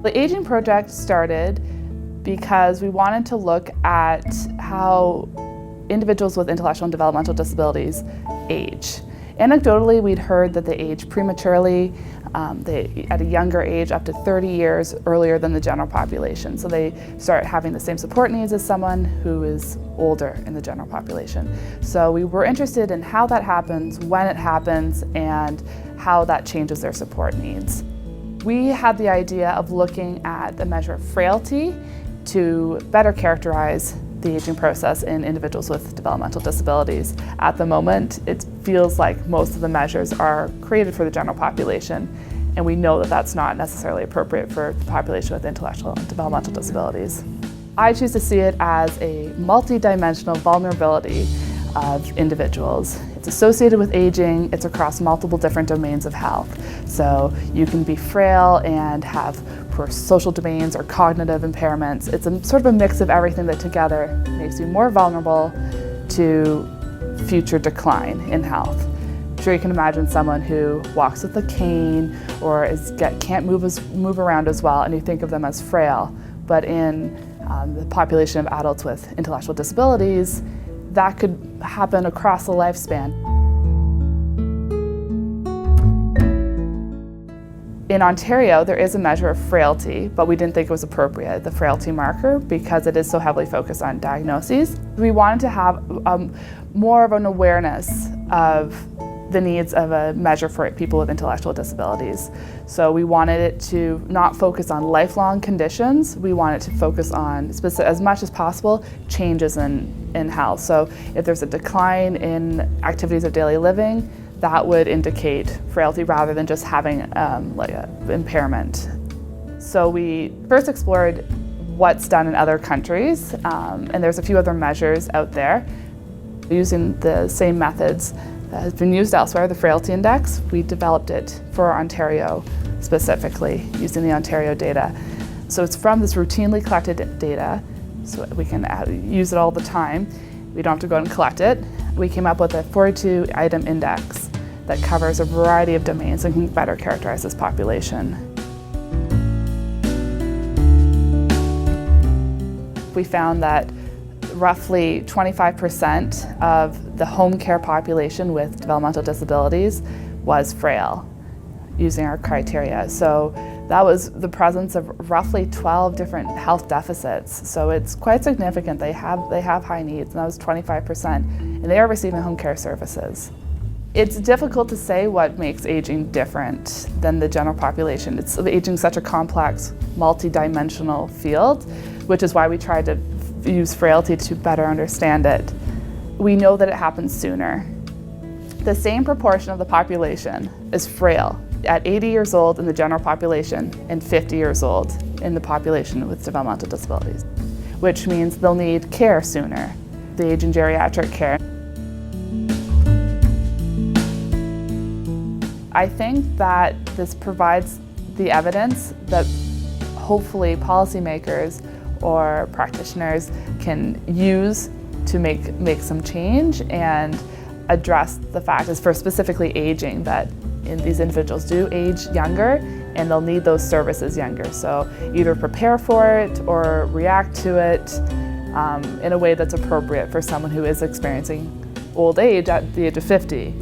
The Aging Project started because we wanted to look at how individuals with intellectual and developmental disabilities age. Anecdotally, we'd heard that they age prematurely, at a younger age, up to 30 years earlier than the general population. So they start having the same support needs as someone who is older in the general population. So we were interested in how that happens, when it happens, and how that changes their support needs. We had the idea of looking at the measure of frailty to better characterize the aging process in individuals with developmental disabilities. At the moment, it feels like most of the measures are created for the general population, and we know that that's not necessarily appropriate for the population with intellectual and developmental disabilities. I choose to see it as a multi-dimensional vulnerability of individuals. It's associated with aging, it's across multiple different domains of health. So you can be frail and have poor social domains or cognitive impairments. It's a sort of a mix of everything that together makes you more vulnerable to future decline in health. I'm sure you can imagine someone who walks with a cane or can't move around as well, and you think of them as frail. But in the population of adults with intellectual disabilities, that could happen across the lifespan. In Ontario, there is a measure of frailty, but we didn't think it was appropriate, the frailty marker, because it is so heavily focused on diagnoses. We wanted to have more of an awareness of the needs of a measure for people with intellectual disabilities. So we wanted it to not focus on lifelong conditions. We wanted to focus on, as much as possible, changes in health. So if there's a decline in activities of daily living, that would indicate frailty rather than just having like an impairment. So we first explored what's done in other countries, and there's a few other measures out there. Using the same methods that has been used elsewhere, the Frailty Index, we developed it for Ontario specifically, using the Ontario data. So it's from this routinely collected data, so we can use it all the time. We don't have to go and collect it. We came up with a 42-item index that covers a variety of domains and can better characterize this population. We found that roughly 25% of the home care population with developmental disabilities was frail, using our criteria. So that was the presence of roughly 12 different health deficits. So it's quite significant. They have high needs, and that was 25%, and they are receiving home care services. It's difficult to say what makes aging different than the general population. Aging is such a complex, multi-dimensional field, which is why we tried to use frailty to better understand it. We know that it happens sooner. The same proportion of the population is frail at 80 years old in the general population and 50 years old in the population with developmental disabilities, which means they'll need care sooner, the aging geriatric care. I think that this provides the evidence that hopefully policymakers or practitioners can use to make some change and address the fact, as for specifically aging, that these individuals do age younger and they'll need those services younger. So either prepare for it or react to it in a way that's appropriate for someone who is experiencing old age at the age of 50.